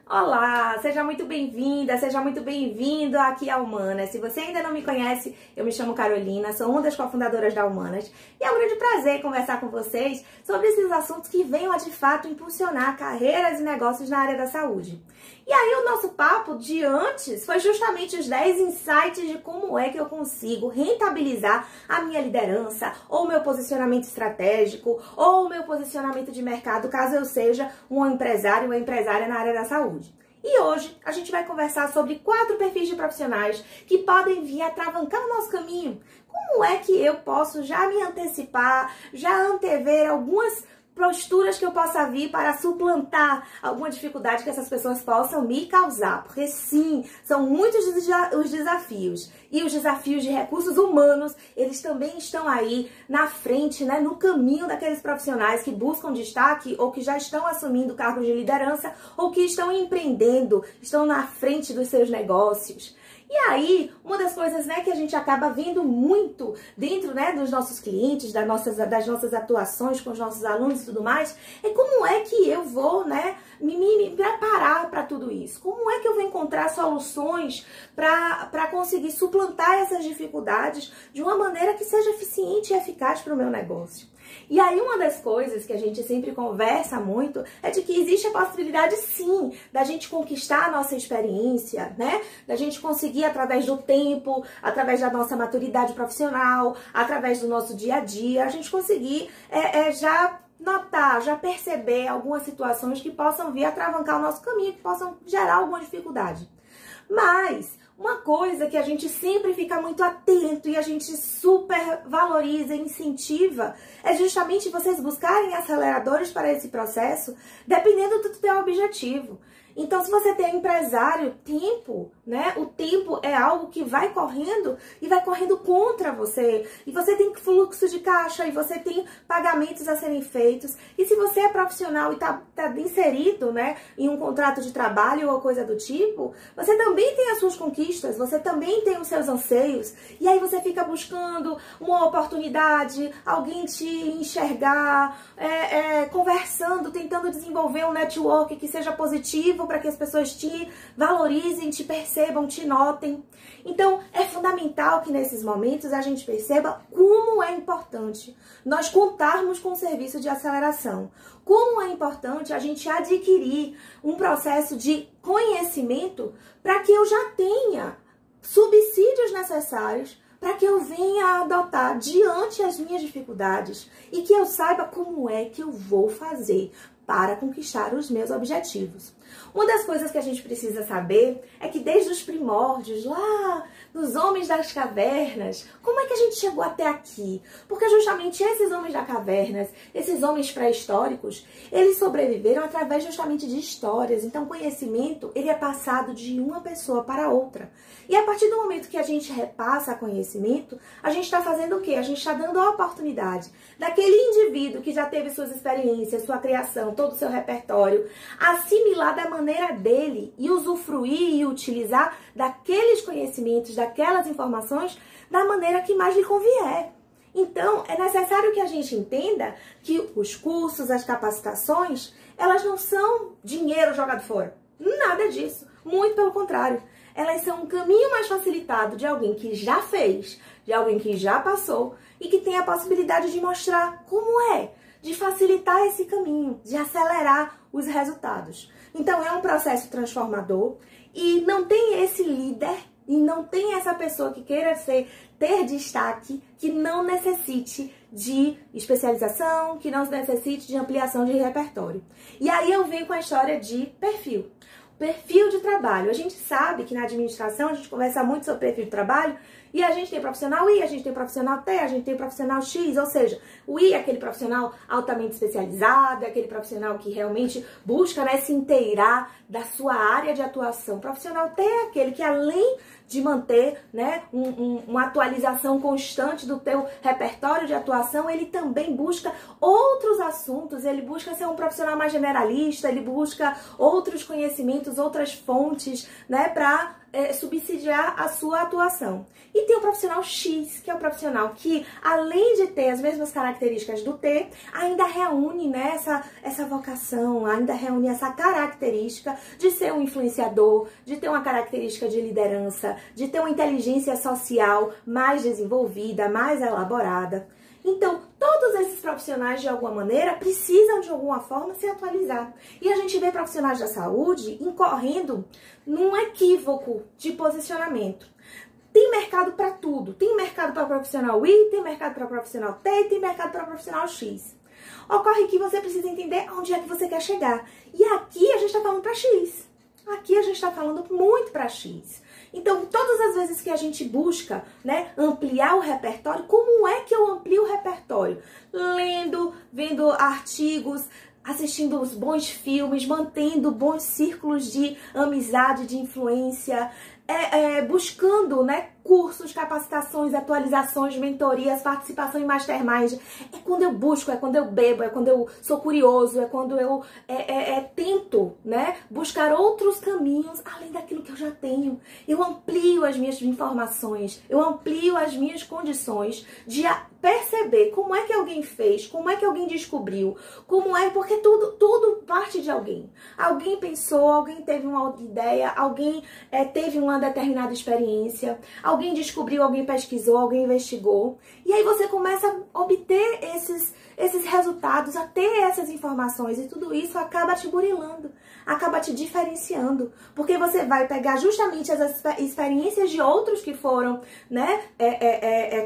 Olá, seja muito bem-vinda, seja muito bem-vindo aqui à Humanas. Se você ainda não me conhece, eu me chamo Carolina, sou uma das cofundadoras da Humanas e é um grande prazer conversar com vocês sobre esses assuntos que venham a de fato impulsionar carreiras e negócios na área da saúde. E aí o nosso papo de antes foi justamente os 10 insights de como é que eu consigo rentabilizar a minha liderança, ou o meu posicionamento estratégico, ou o meu posicionamento de mercado, caso eu seja um empresário ou uma empresária na área da saúde. E hoje a gente vai conversar sobre 4 perfis de profissionais que podem vir atravancar o nosso caminho. Como é que eu posso já me antecipar, já antever algumas posturas que eu possa vir para suplantar alguma dificuldade que essas pessoas possam me causar. Porque sim, são muitos os desafios. E os desafios de recursos humanos, eles também estão aí na frente, né, no caminho daqueles profissionais que buscam destaque ou que já estão assumindo cargos de liderança ou que estão empreendendo, estão na frente dos seus negócios. E aí, uma das coisas, né, que a gente acaba vendo muito dentro, né, dos nossos clientes, das nossas atuações com os nossos alunos e tudo mais, é como é que eu vou, né, me preparar para tudo isso? Como é que eu vou encontrar soluções para conseguir suplantar essas dificuldades de uma maneira que seja eficiente e eficaz para o meu negócio? E aí uma das coisas que a gente sempre conversa muito é de que existe a possibilidade sim da gente conquistar a nossa experiência, né? Da gente conseguir através do tempo, através da nossa maturidade profissional, através do nosso dia a dia, a gente conseguir já notar, já perceber algumas situações que possam vir a atravancar o nosso caminho, que possam gerar alguma dificuldade. Mas uma coisa que a gente sempre fica muito atento e a gente super valoriza e incentiva é justamente vocês buscarem aceleradores para esse processo, dependendo do teu objetivo. Então, se você tem empresário, tempo, né? O tempo é algo que vai correndo e vai correndo contra você. E você tem fluxo de caixa e você tem pagamentos a serem feitos. E se você é profissional e tá inserido, né, em um contrato de trabalho ou coisa do tipo, você também tem as suas conquistas, você também tem os seus anseios. E aí você fica buscando uma oportunidade, alguém te enxergar, conversando, tentando desenvolver um network que seja positivo para que as pessoas te valorizem, te percebam, te notem. Então, é fundamental que nesses momentos a gente perceba como é importante nós contarmos com o serviço de aceleração. Como é importante a gente adquirir um processo de conhecimento para que eu já tenha subsídios necessários para que eu venha a adotar diante as minhas dificuldades e que eu saiba como é que eu vou fazer para conquistar os meus objetivos. Uma das coisas que a gente precisa saber é que desde os primórdios, lá nos homens das cavernas, como é que a gente chegou até aqui? Porque justamente esses homens das cavernas, esses homens pré-históricos, eles sobreviveram através justamente de histórias. Então, o conhecimento, ele é passado de uma pessoa para outra. E a partir do momento que a gente repassa conhecimento, a gente está fazendo o quê? A gente está dando a oportunidade daquele indivíduo que já teve suas experiências, sua criação, todo o seu repertório, assimilar da maneira dele e usufruir e utilizar daqueles conhecimentos, daquelas informações, da maneira que mais lhe convier. Então, é necessário que a gente entenda que os cursos, as capacitações, elas não são dinheiro jogado fora. Nada disso. Muito pelo contrário. Elas são um caminho mais facilitado de alguém que já fez, de alguém que já passou e que tem a possibilidade de mostrar como é, de facilitar esse caminho, de acelerar os resultados. Então, é um processo transformador e não tem esse líder e não tem essa pessoa que queira ter destaque que não necessite de especialização, que não necessite de ampliação de repertório. E aí eu venho com a história de perfil. Perfil de trabalho. A gente sabe que na administração a gente conversa muito sobre perfil de trabalho e a gente tem profissional I, a gente tem profissional T, a gente tem profissional X, ou seja, o I é aquele profissional altamente especializado, é aquele profissional que realmente busca, né, se inteirar da sua área de atuação. O profissional T é aquele que, além de manter, né, uma atualização constante do teu repertório de atuação, ele também busca outros assuntos, ele busca ser um profissional mais generalista, ele busca outros conhecimentos, outras fontes, né, para subsidiar a sua atuação. E tem o profissional X, que é o profissional que, além de ter as mesmas características do T, ainda reúne, né, essa vocação, ainda reúne essa característica de ser um influenciador, de ter uma característica de liderança, de ter uma inteligência social mais desenvolvida, mais elaborada. Então, todos esses profissionais, de alguma maneira, precisam, de alguma forma, se atualizar. E a gente vê profissionais da saúde incorrendo num equívoco de posicionamento. Tem mercado para tudo. Tem mercado para profissional Y, tem mercado para profissional T, tem mercado para profissional X. Ocorre que você precisa entender onde é que você quer chegar. E aqui a gente está falando para X. Aqui a gente está falando muito para X. Então, todas as vezes que a gente busca, né, ampliar o repertório, como é que eu amplio o repertório? Lendo, vendo artigos, assistindo os bons filmes, mantendo bons círculos de amizade, de influência, buscando, né, cursos, capacitações, atualizações, mentorias, participação em mastermind. É quando eu busco, é quando eu bebo, é quando eu sou curioso, é quando eu tento, né, buscar outros caminhos além daquilo que eu já tenho. Eu amplio as minhas informações, eu amplio as minhas condições de perceber como é que alguém fez, como é que alguém descobriu, porque tudo parte de alguém. Alguém pensou, alguém teve uma outra ideia, alguém teve uma determinada experiência, alguém descobriu, alguém pesquisou, alguém investigou. E aí você começa a obter esses resultados, a ter essas informações. E tudo isso acaba te burilando, acaba te diferenciando. Porque você vai pegar justamente as experiências de outros que foram, né,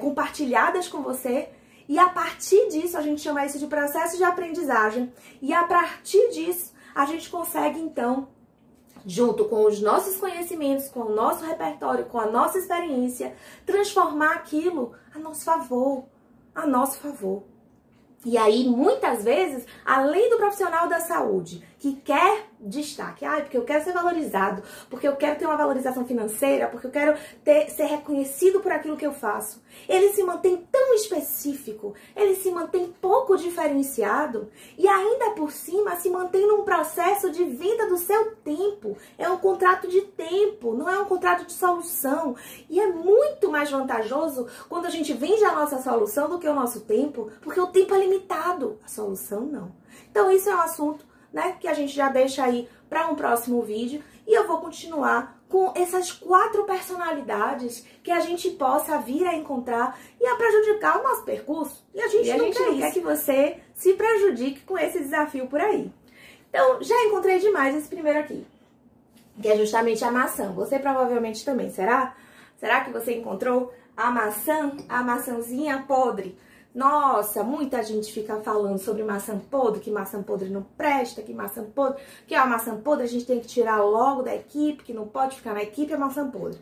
compartilhadas com você. E a partir disso, a gente chama isso de processo de aprendizagem. E a partir disso, a gente consegue, então, junto com os nossos conhecimentos, com o nosso repertório, com a nossa experiência, transformar aquilo a nosso favor, a nosso favor. E aí, muitas vezes, além do profissional da saúde que quer destaque, porque eu quero ser valorizado, porque eu quero ter uma valorização financeira, porque eu quero ser reconhecido por aquilo que eu faço, ele se mantém tão específico, ele se mantém pouco diferenciado e ainda por cima se mantém num processo de venda do seu tempo. É um contrato de tempo, não é um contrato de solução. E é muito mais vantajoso quando a gente vende a nossa solução do que o nosso tempo, porque o tempo é limitado, a solução não. Então isso é um assunto, né, que a gente já deixa aí para um próximo vídeo e eu vou continuar com essas 4 personalidades que a gente possa vir a encontrar e a prejudicar o nosso percurso. E a gente não quer que você se prejudique com esse desafio por aí. Então, já encontrei demais esse primeiro aqui, que é justamente a maçã. Você provavelmente também, será? Será que você encontrou a maçã, a maçãzinha podre? Nossa, muita gente fica falando sobre maçã podre, que maçã podre não presta, que maçã podre, que a maçã podre a gente tem que tirar logo da equipe, que não pode ficar na equipe, é maçã podre.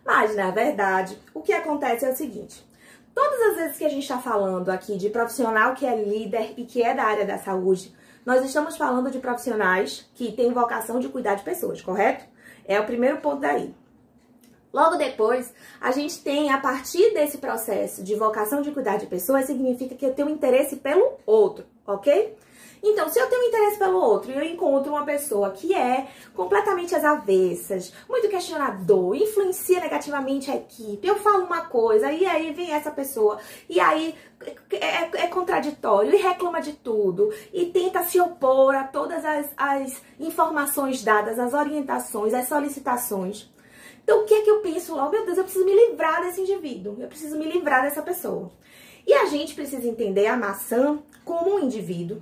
Mas, na verdade, o que acontece é o seguinte: todas as vezes que a gente está falando aqui de profissional que é líder e que é da área da saúde, nós estamos falando de profissionais que têm vocação de cuidar de pessoas, correto? É o primeiro ponto daí. Logo depois, a gente tem, a partir desse processo de vocação de cuidar de pessoas, significa que eu tenho interesse pelo outro, ok? Então, se eu tenho interesse pelo outro e eu encontro uma pessoa que é completamente às avessas, muito questionador, influencia negativamente a equipe, eu falo uma coisa e aí vem essa pessoa e aí é contraditório e reclama de tudo e tenta se opor a todas as informações dadas, as orientações, as solicitações. Então, o que é que eu penso lá? Oh, meu Deus, eu preciso me livrar desse indivíduo, eu preciso me livrar dessa pessoa. E a gente precisa entender a maçã como um indivíduo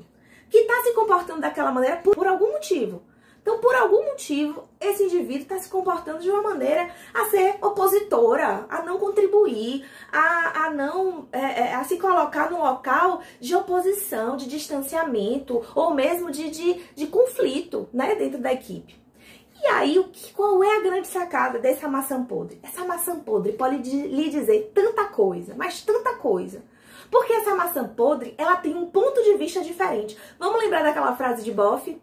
que está se comportando daquela maneira por algum motivo. Então, por algum motivo, esse indivíduo está se comportando de uma maneira a ser opositora, a não contribuir, a se colocar num local de oposição, de distanciamento, ou mesmo de conflito, né, dentro da equipe. E aí, qual é a grande sacada dessa maçã podre? Essa maçã podre pode lhe dizer tanta coisa, mas tanta coisa. Porque essa maçã podre, ela tem um ponto de vista diferente. Vamos lembrar daquela frase de Boff?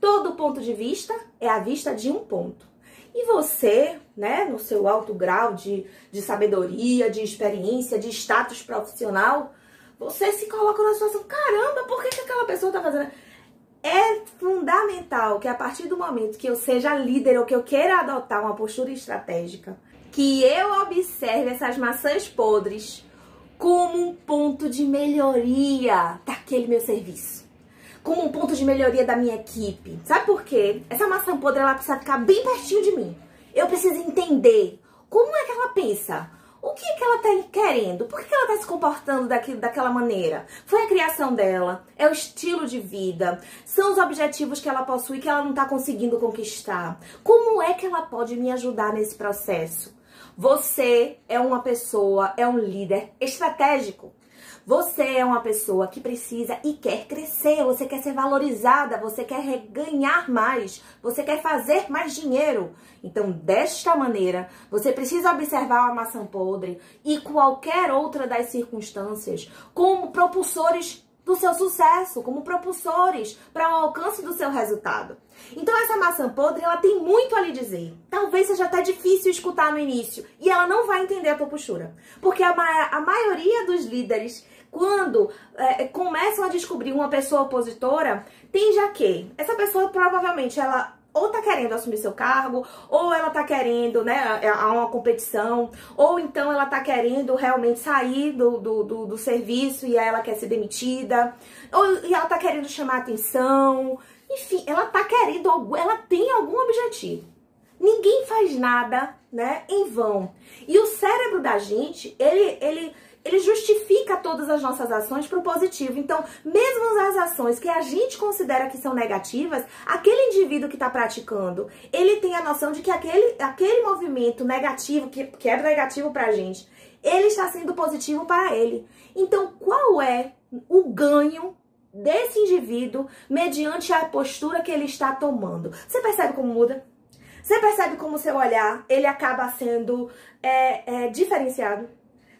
Todo ponto de vista é a vista de um ponto. E você, né, no seu alto grau de sabedoria, de experiência, de status profissional, você se coloca na situação, caramba, por que aquela pessoa tá fazendo... é fundamental que a partir do momento que eu seja líder ou que eu queira adotar uma postura estratégica, que eu observe essas maçãs podres como um ponto de melhoria daquele meu serviço, como um ponto de melhoria da minha equipe. Sabe por quê? Essa maçã podre, ela precisa ficar bem pertinho de mim. Eu preciso entender como é que ela pensa. O que é que ela tá querendo? Por que ela tá se comportando daquela maneira? Foi a criação dela? É o estilo de vida? São os objetivos que ela possui que ela não tá conseguindo conquistar? Como é que ela pode me ajudar nesse processo? Você é uma pessoa, é um líder estratégico. Você é uma pessoa que precisa e quer crescer, você quer ser valorizada, você quer ganhar mais, você quer fazer mais dinheiro. Então, desta maneira, você precisa observar a maçã podre e qualquer outra das circunstâncias como propulsores do seu sucesso, como propulsores para o alcance do seu resultado. Então, essa maçã podre, ela tem muito a lhe dizer. Talvez seja até difícil escutar no início e ela não vai entender a tua postura. Porque a maioria dos líderes, quando começam a descobrir uma pessoa opositora, tem já que essa pessoa provavelmente ela ou tá querendo assumir seu cargo, ou ela tá querendo, né, há uma competição, ou então ela tá querendo realmente sair do serviço e aí ela quer ser demitida, e ela tá querendo chamar atenção, enfim, ela tá querendo, ela tem algum objetivo. Ninguém faz nada, né, em vão. E o cérebro da gente, ele justifica todas as nossas ações para o positivo. Então, mesmo as ações que a gente considera que são negativas, aquele indivíduo que está praticando, ele tem a noção de que aquele movimento negativo, que é negativo para a gente, ele está sendo positivo para ele. Então, qual é o ganho desse indivíduo mediante a postura que ele está tomando? Você percebe como muda? Você percebe como o seu olhar, ele acaba sendo diferenciado?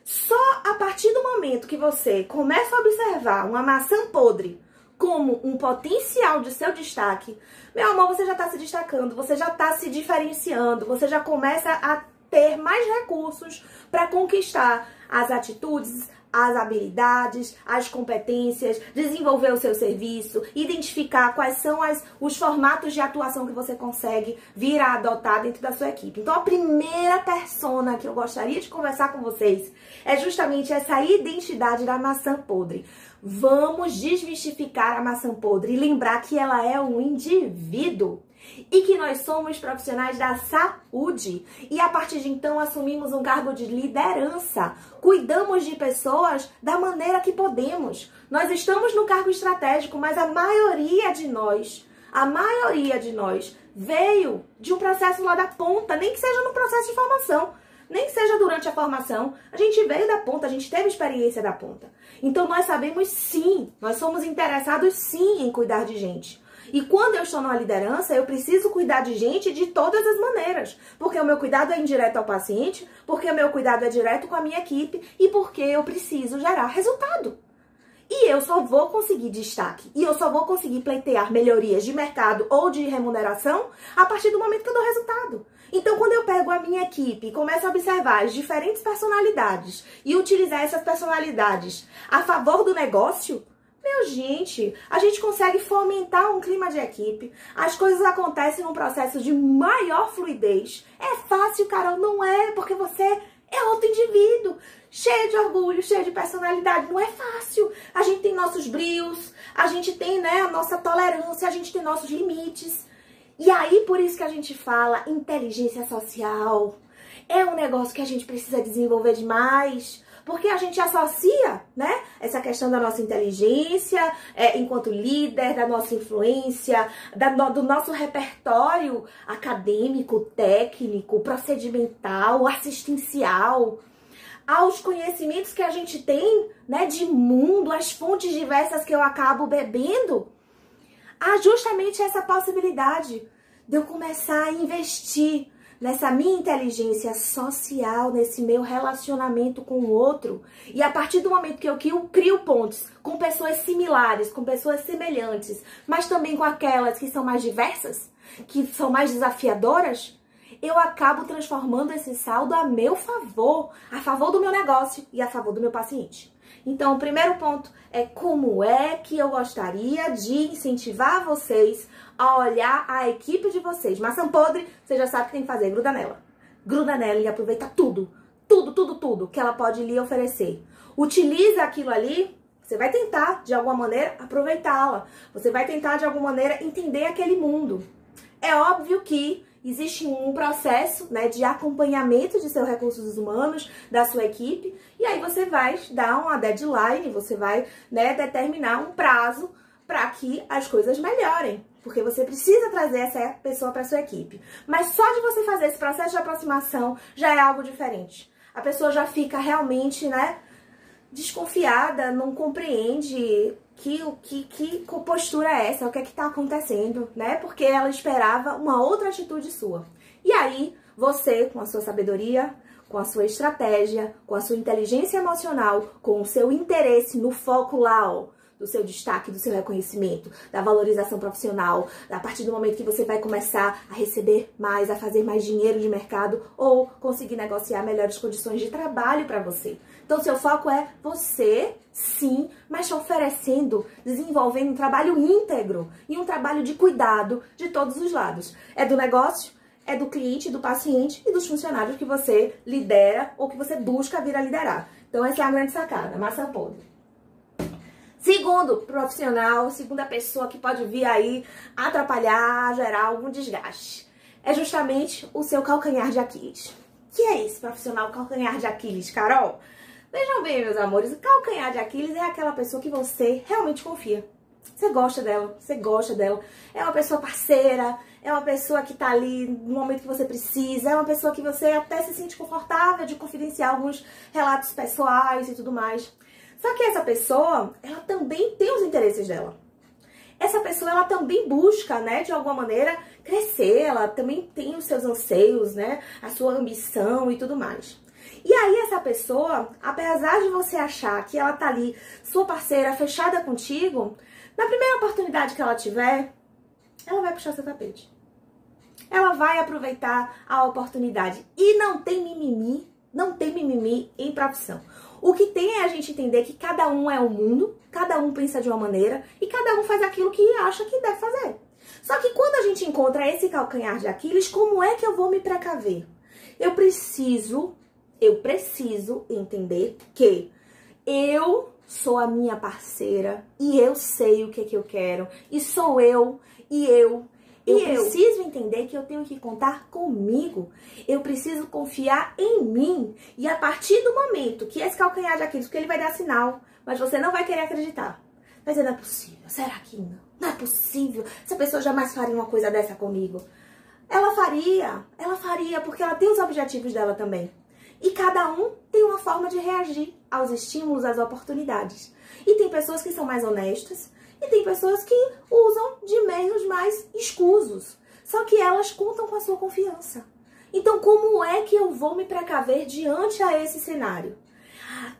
Só a partir do momento que você começa a observar uma maçã podre como um potencial de seu destaque, meu amor, você já está se destacando, você já está se diferenciando, você já começa a ter mais recursos para conquistar as atitudes, as habilidades, as competências, desenvolver o seu serviço, identificar quais são os formatos de atuação que você consegue vir a adotar dentro da sua equipe. Então, a primeira persona que eu gostaria de conversar com vocês é justamente essa identidade da maçã podre. Vamos desmistificar a maçã podre e lembrar que ela é um indivíduo. E que nós somos profissionais da saúde e a partir de então assumimos um cargo de liderança, cuidamos de pessoas da maneira que podemos. Nós estamos no cargo estratégico, mas a maioria de nós veio de um processo lá da ponta, nem que seja no processo de formação, nem que seja durante a formação, a gente veio da ponta, a gente teve experiência da ponta. Então nós sabemos sim, nós somos interessados sim em cuidar de gente. E quando eu estou numa liderança, eu preciso cuidar de gente de todas as maneiras. Porque o meu cuidado é indireto ao paciente, porque o meu cuidado é direto com a minha equipe e porque eu preciso gerar resultado. E eu só vou conseguir destaque e eu só vou conseguir pleitear melhorias de mercado ou de remuneração a partir do momento que eu dou resultado. Então, quando eu pego a minha equipe e começo a observar as diferentes personalidades e utilizar essas personalidades a favor do negócio, meu gente, a gente consegue fomentar um clima de equipe, as coisas acontecem num processo de maior fluidez. É fácil, Carol? Não é, porque você é outro indivíduo, cheio de orgulho, cheio de personalidade. Não é fácil. A gente tem nossos brios, a gente tem, né, a nossa tolerância, a gente tem nossos limites. E aí, por isso que a gente fala inteligência social. É um negócio que a gente precisa desenvolver demais. Porque a gente associa, né, essa questão da nossa inteligência enquanto líder, da nossa influência, do nosso repertório acadêmico, técnico, procedimental, assistencial, aos conhecimentos que a gente tem, né, de mundo, as fontes diversas que eu acabo bebendo. Há justamente essa possibilidade de eu começar a investir nessa minha inteligência social, nesse meu relacionamento com o outro. E a partir do momento que eu crio pontes com pessoas similares, com pessoas semelhantes, mas também com aquelas que são mais diversas, que são mais desafiadoras, eu acabo transformando esse saldo a meu favor, a favor do meu negócio e a favor do meu paciente. Então, o primeiro ponto é como é que eu gostaria de incentivar vocês a olhar a equipe de vocês. Maçã podre, você já sabe o que tem que fazer, gruda nela. Gruda nela e aproveita tudo que ela pode lhe oferecer. Utiliza aquilo ali, você vai tentar, de alguma maneira, aproveitá-la. Você vai tentar, de alguma maneira, entender aquele mundo. É óbvio que existe um processo, né, de acompanhamento de seus recursos humanos, da sua equipe, e aí você vai dar uma deadline, você vai, né, determinar um prazo para que as coisas melhorem. Porque você precisa trazer essa pessoa para sua equipe. Mas só de você fazer esse processo de aproximação já é algo diferente. A pessoa já fica realmente, né, desconfiada, não compreende que postura é essa, o que é que está acontecendo, né? Porque ela esperava uma outra atitude sua. E aí, você, com a sua sabedoria, com a sua estratégia, com a sua inteligência emocional, com o seu interesse no foco lá, ó, do seu destaque, do seu reconhecimento, da valorização profissional, a partir do momento que você vai começar a receber mais, a fazer mais dinheiro de mercado ou conseguir negociar melhores condições de trabalho para você. Então, seu foco é você, sim, mas te oferecendo, desenvolvendo um trabalho íntegro e um trabalho de cuidado de todos os lados. É do negócio, é do cliente, do paciente e dos funcionários que você lidera ou que você busca vir a liderar. Então, essa é a grande sacada, maçã podre. Segundo profissional, segunda pessoa que pode vir aí atrapalhar, gerar algum desgaste, é justamente o seu calcanhar de Aquiles. Que é esse profissional calcanhar de Aquiles, Carol? Vejam bem, meus amores, o calcanhar de Aquiles é aquela pessoa que você realmente confia. Você gosta dela, é uma pessoa parceira, é uma pessoa que tá ali no momento que você precisa, é uma pessoa que você até se sente confortável de confidenciar alguns relatos pessoais e tudo mais. Só que essa pessoa, ela também tem os interesses dela. Essa pessoa, ela também busca, né, de alguma maneira, crescer, ela também tem os seus anseios, né, a sua ambição e tudo mais. E aí essa pessoa, apesar de você achar que ela tá ali, sua parceira, fechada contigo, na primeira oportunidade que ela tiver, ela vai puxar seu tapete. Ela vai aproveitar a oportunidade. E não tem mimimi em profissão. O que tem é a gente entender que cada um é um mundo, cada um pensa de uma maneira e cada um faz aquilo que acha que deve fazer. Só que quando a gente encontra esse calcanhar de Aquiles, como é que eu vou me precaver? Eu preciso entender que eu sou a minha parceira e eu sei o que eu quero e sou eu e eu. Eu preciso entender que eu tenho que contar comigo. Eu preciso confiar em mim. E a partir do momento que esse calcanhar de Aquiles, que ele vai dar sinal, mas você não vai querer acreditar. Vai dizer, não é possível. Será que não? Não é possível. Essa pessoa jamais faria uma coisa dessa comigo. Ela faria porque ela tem os objetivos dela também. E cada um tem uma forma de reagir aos estímulos, às oportunidades. E tem pessoas que são mais honestas, e tem pessoas que usam de meios mais escusos. Só que elas contam com a sua confiança. Então, como é que eu vou me precaver diante a esse cenário?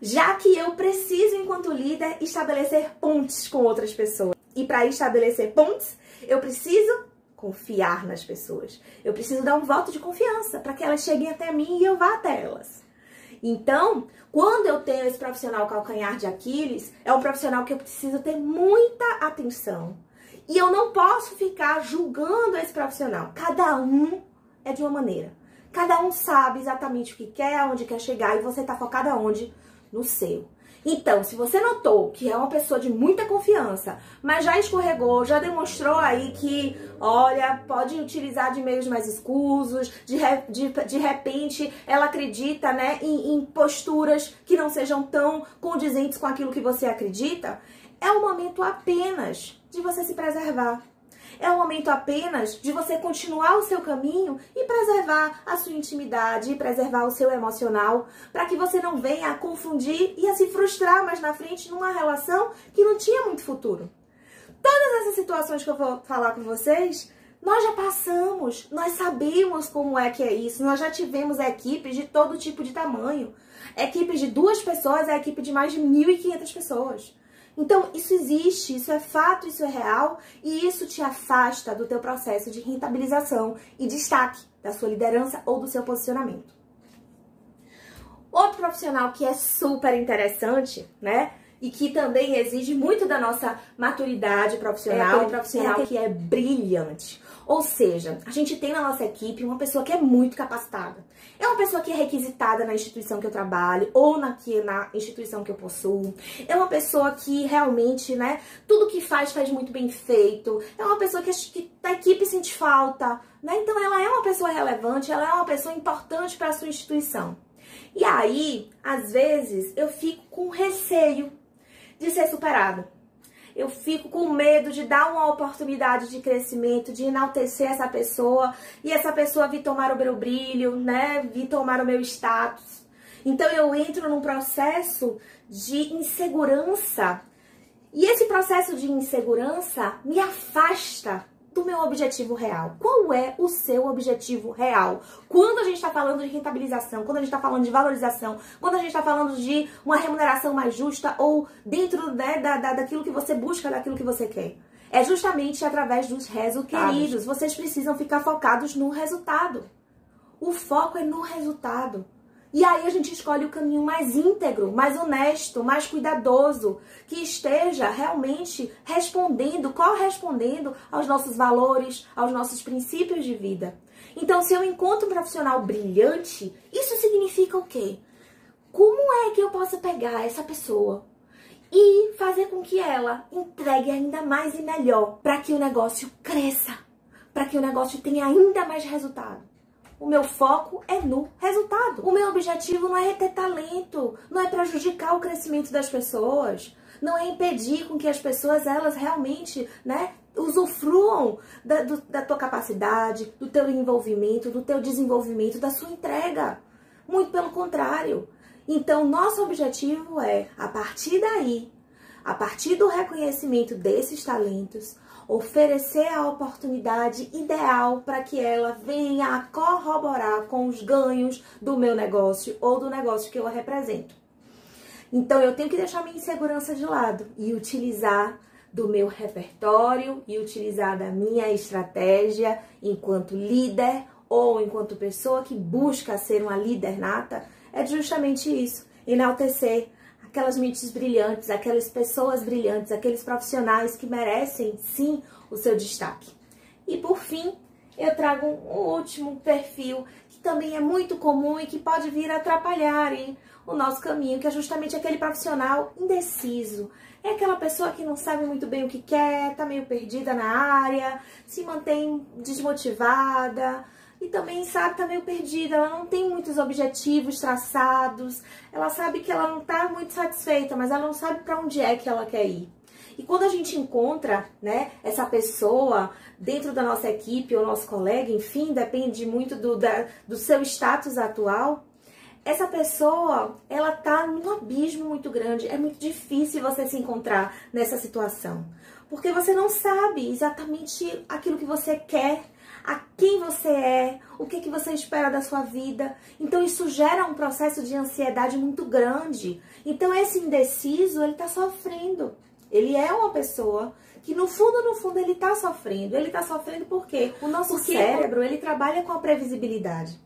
Já que eu preciso, enquanto líder, estabelecer pontes com outras pessoas. E para estabelecer pontes, eu preciso confiar nas pessoas. Eu preciso dar um voto de confiança para que elas cheguem até mim e eu vá até elas. Então, quando eu tenho esse profissional calcanhar de Aquiles, é um profissional que eu preciso ter muita atenção. E eu não posso ficar julgando esse profissional. Cada um é de uma maneira. Cada um sabe exatamente o que quer, aonde quer chegar, e você tá focado aonde? No seu. Então, se você notou que é uma pessoa de muita confiança, mas já escorregou, já demonstrou aí que, olha, pode utilizar de meios mais escusos, de repente ela acredita, né, em posturas que não sejam tão condizentes com aquilo que você acredita, é o momento apenas de você se preservar. É o momento apenas de você continuar o seu caminho e preservar a sua intimidade, e preservar o seu emocional, para que você não venha a confundir e a se frustrar mais na frente numa relação que não tinha muito futuro. Todas essas situações que eu vou falar com vocês, nós já passamos, nós sabemos como é que é isso, nós já tivemos equipes de todo tipo de tamanho. Equipes de 2 pessoas, a equipe de mais de 1.500 pessoas. Então, isso existe, isso é fato, isso é real e isso te afasta do teu processo de rentabilização e destaque da sua liderança ou do seu posicionamento. Outro profissional que é super interessante, né? E que também exige muito da nossa maturidade profissional, é aquele profissional que é brilhante. Ou seja, a gente tem na nossa equipe uma pessoa que é muito capacitada. É uma pessoa que é requisitada na instituição que eu trabalho ou na instituição que eu possuo. É uma pessoa que realmente, né, tudo que faz muito bem feito. É uma pessoa que a equipe sente falta, né? Então ela é uma pessoa relevante, ela é uma pessoa importante para a sua instituição. E aí, às vezes, eu fico com receio de ser superado. Eu fico com medo de dar uma oportunidade de crescimento, de enaltecer essa pessoa e essa pessoa vir tomar o meu brilho, né? Vir tomar o meu status. Então eu entro num processo de insegurança e esse processo de insegurança me afasta do meu objetivo real. Qual é o seu objetivo real? Quando a gente está falando de rentabilização, quando a gente está falando de valorização, quando a gente está falando de uma remuneração mais justa ou dentro, né, daquilo que você busca, daquilo que você quer. É justamente através dos resultados. Queridos, vocês precisam ficar focados no resultado. O foco é no resultado. E aí a gente escolhe o caminho mais íntegro, mais honesto, mais cuidadoso, que esteja realmente correspondendo aos nossos valores, aos nossos princípios de vida. Então, se eu encontro um profissional brilhante, isso significa o quê? Como é que eu posso pegar essa pessoa e fazer com que ela entregue ainda mais e melhor para que o negócio cresça, para que o negócio tenha ainda mais resultado? O meu foco é no resultado. O meu objetivo não é ter talento, não é prejudicar o crescimento das pessoas, não é impedir com que as pessoas, elas realmente, né, usufruam da tua capacidade, do teu envolvimento, do teu desenvolvimento, da sua entrega. Muito pelo contrário. Então, nosso objetivo é, a partir daí, a partir do reconhecimento desses talentos, oferecer a oportunidade ideal para que ela venha a corroborar com os ganhos do meu negócio ou do negócio que eu represento. Então eu tenho que deixar minha insegurança de lado e utilizar do meu repertório e utilizar da minha estratégia enquanto líder ou enquanto pessoa que busca ser uma líder nata. É justamente isso, enaltecer aquelas mentes brilhantes, aquelas pessoas brilhantes, aqueles profissionais que merecem, sim, o seu destaque. E, por fim, eu trago um último perfil que também é muito comum e que pode vir a atrapalhar o nosso caminho, que é justamente aquele profissional indeciso. É aquela pessoa que não sabe muito bem o que quer, tá meio perdida na área, se mantém desmotivada, e também, sabe, tá meio perdida, ela não tem muitos objetivos traçados, ela sabe que ela não tá muito satisfeita, mas ela não sabe para onde é que ela quer ir. E quando a gente encontra, né, essa pessoa dentro da nossa equipe ou nosso colega, enfim, depende muito do seu status atual, essa pessoa, ela tá num abismo muito grande, é muito difícil você se encontrar nessa situação, porque você não sabe exatamente aquilo que você quer, a quem você é, o que você espera da sua vida. Então isso gera um processo de ansiedade muito grande. Então esse indeciso, ele tá sofrendo. Ele é uma pessoa que no fundo ele tá sofrendo. Ele tá sofrendo porque o nosso cérebro, ele trabalha com a previsibilidade.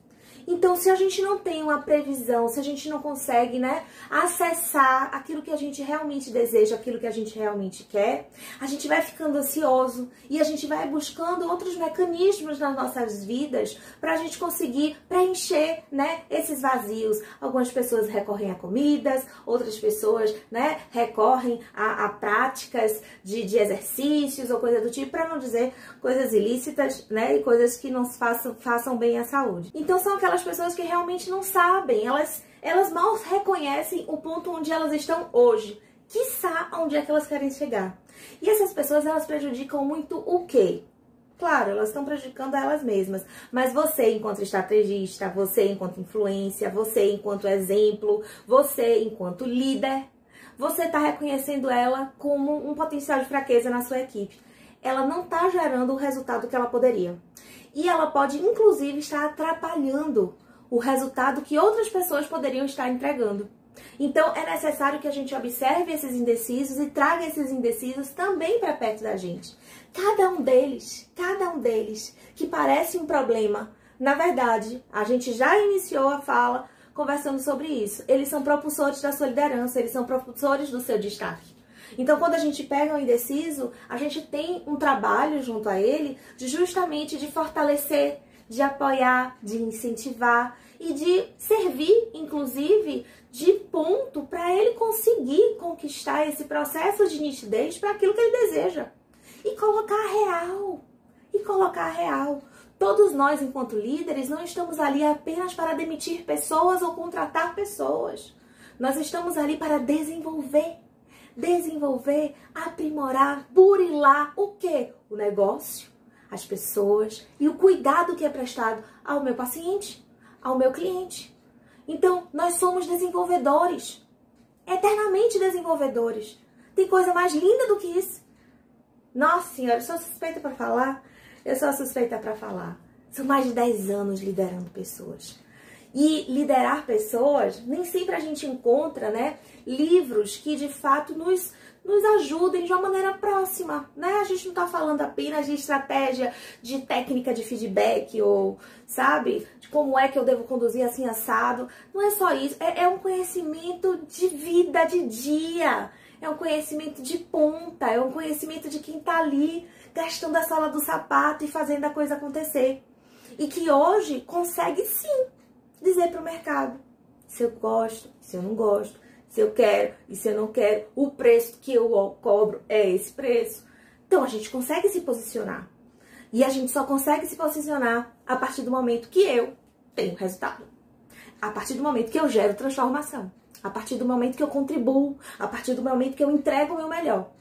Então, se a gente não tem uma previsão, se a gente não consegue, né, acessar aquilo que a gente realmente deseja, aquilo que a gente realmente quer, a gente vai ficando ansioso e a gente vai buscando outros mecanismos nas nossas vidas para a gente conseguir preencher, né, esses vazios. Algumas pessoas recorrem a comidas, outras pessoas, né, recorrem a práticas de exercícios ou coisa do tipo, para não dizer coisas ilícitas, né, e coisas que não façam bem à saúde. Então, são aquelas pessoas que realmente não sabem, elas mal reconhecem o ponto onde elas estão hoje, quiçá onde é que elas querem chegar. E essas pessoas, elas prejudicam muito o quê? Claro, elas estão prejudicando a elas mesmas, mas você enquanto estrategista, você enquanto influência, você enquanto exemplo, você enquanto líder, você está reconhecendo ela como um potencial de fraqueza na sua equipe. Ela não está gerando o resultado que ela poderia. E ela pode, inclusive, estar atrapalhando o resultado que outras pessoas poderiam estar entregando. Então, é necessário que a gente observe esses indecisos e traga esses indecisos também para perto da gente. Cada um deles, que parece um problema, na verdade, a gente já iniciou a fala conversando sobre isso. Eles são propulsores da sua liderança, eles são propulsores do seu destaque. Então, quando a gente pega um indeciso, a gente tem um trabalho junto a ele justamente de fortalecer, de apoiar, de incentivar e de servir, inclusive, de ponto para ele conseguir conquistar esse processo de nitidez para aquilo que ele deseja. E colocar a real. E colocar a real. Todos nós, enquanto líderes, não estamos ali apenas para demitir pessoas ou contratar pessoas. Nós estamos ali para desenvolver, aprimorar, burilar o quê? O negócio, as pessoas e o cuidado que é prestado ao meu paciente, ao meu cliente. Então, nós somos desenvolvedores, eternamente desenvolvedores. Tem coisa mais linda do que isso? Nossa Senhora, eu sou suspeita para falar. São mais de 10 anos liderando pessoas. E liderar pessoas, nem sempre a gente encontra, né, livros que de fato nos ajudem de uma maneira próxima, né? A gente não tá falando apenas de estratégia, de técnica de feedback ou, sabe, de como é que eu devo conduzir assim assado. Não é só isso, é um conhecimento de vida, de dia. É um conhecimento de ponta, é um conhecimento de quem tá ali gastando a sola do sapato e fazendo a coisa acontecer. E que hoje consegue sim dizer para o mercado se eu gosto, se eu não gosto, se eu quero e se eu não quero, o preço que eu cobro é esse preço. Então a gente consegue se posicionar. E a gente só consegue se posicionar a partir do momento que eu tenho resultado. A partir do momento que eu gero transformação. A partir do momento que eu contribuo. A partir do momento que eu entrego o meu melhor.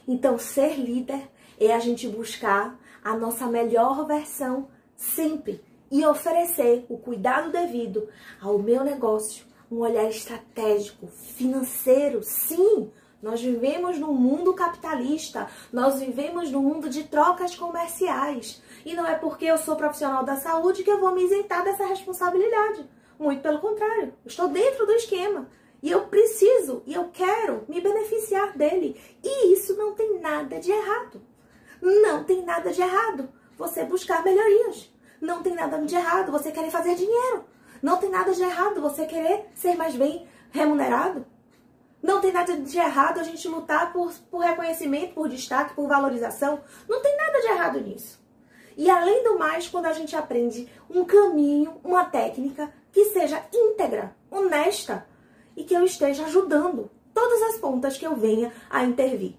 Então ser líder é a gente buscar a nossa melhor versão sempre. E oferecer o cuidado devido ao meu negócio, um olhar estratégico, financeiro. Sim, nós vivemos num mundo capitalista, nós vivemos num mundo de trocas comerciais. E não é porque eu sou profissional da saúde que eu vou me isentar dessa responsabilidade. Muito pelo contrário, eu estou dentro do esquema. E eu preciso, e eu quero me beneficiar dele. E isso não tem nada de errado. Não tem nada de errado você buscar melhorias. Não tem nada de errado você querer fazer dinheiro. Não tem nada de errado você querer ser mais bem remunerado. Não tem nada de errado a gente lutar por reconhecimento, por destaque, por valorização. Não tem nada de errado nisso. E além do mais, quando a gente aprende um caminho, uma técnica que seja íntegra, honesta e que eu esteja ajudando todas as pontas que eu venha a intervir.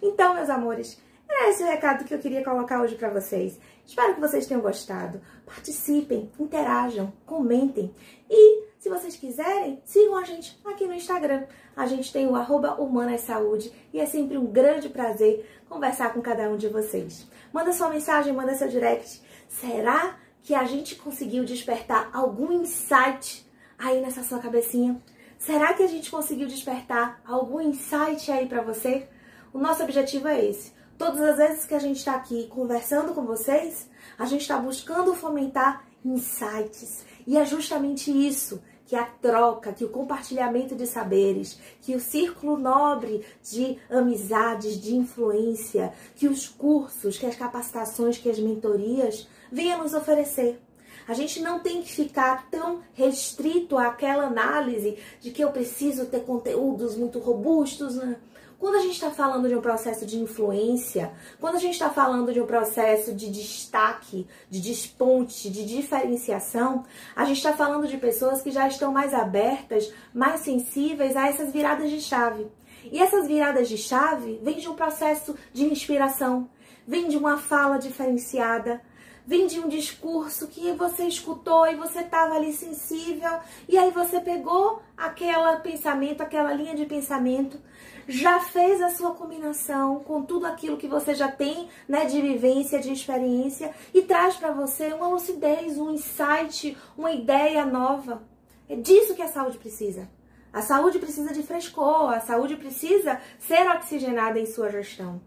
Então, meus amores, era esse o recado que eu queria colocar hoje para vocês. Espero que vocês tenham gostado. Participem, interajam, comentem. E, se vocês quiserem, sigam a gente aqui no Instagram. A gente tem o @humanassaúde e é sempre um grande prazer conversar com cada um de vocês. Manda sua mensagem, manda seu direct. Será que a gente conseguiu despertar algum insight aí nessa sua cabecinha? Será que a gente conseguiu despertar algum insight aí para você? O nosso objetivo é esse. Todas as vezes que a gente está aqui conversando com vocês, a gente está buscando fomentar insights. E é justamente isso, que a troca, que o compartilhamento de saberes, que o círculo nobre de amizades, de influência, que os cursos, que as capacitações, que as mentorias venham nos oferecer. A gente não tem que ficar tão restrito àquela análise de que eu preciso ter conteúdos muito robustos, né? Quando a gente está falando de um processo de influência, quando a gente está falando de um processo de destaque, de desponte, de diferenciação, a gente está falando de pessoas que já estão mais abertas, mais sensíveis a essas viradas de chave. E essas viradas de chave vêm de um processo de inspiração, vêm de uma fala diferenciada, vem de um discurso que você escutou e você estava ali sensível, e aí você pegou aquele pensamento, aquela linha de pensamento, já fez a sua combinação com tudo aquilo que você já tem, né, de vivência, de experiência, e traz para você uma lucidez, um insight, uma ideia nova. É disso que a saúde precisa. A saúde precisa de frescor, a saúde precisa ser oxigenada em sua gestão.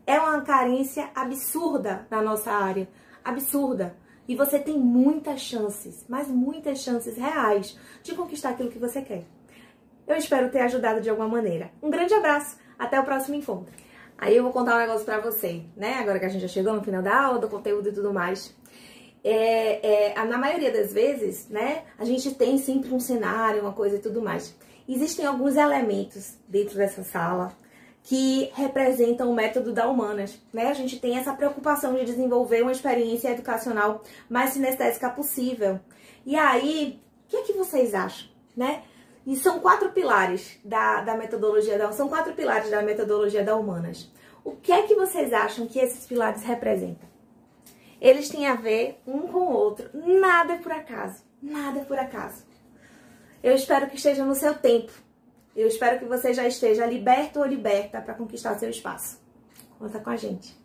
É uma carência absurda na nossa área. Absurda. E você tem muitas chances, mas muitas chances reais de conquistar aquilo que você quer. Eu espero ter ajudado de alguma maneira. Um grande abraço, até o próximo encontro. Aí eu vou contar um negócio pra você, né? Agora que a gente já chegou no final da aula, do conteúdo e tudo mais. na maioria das vezes, né, a gente tem sempre um cenário, uma coisa e tudo mais. Existem alguns elementos dentro dessa sala que representam o método da Humanas, né? A gente tem essa preocupação de desenvolver uma experiência educacional mais sinestésica possível. E aí, o que é que vocês acham, né? E são 4 pilares da metodologia da Humanas. O que é que vocês acham que esses pilares representam? Eles têm a ver um com o outro. Nada é por acaso. Nada é por acaso. Eu espero que esteja no seu tempo. Eu espero que você já esteja liberto ou liberta para conquistar seu espaço. Conta com a gente.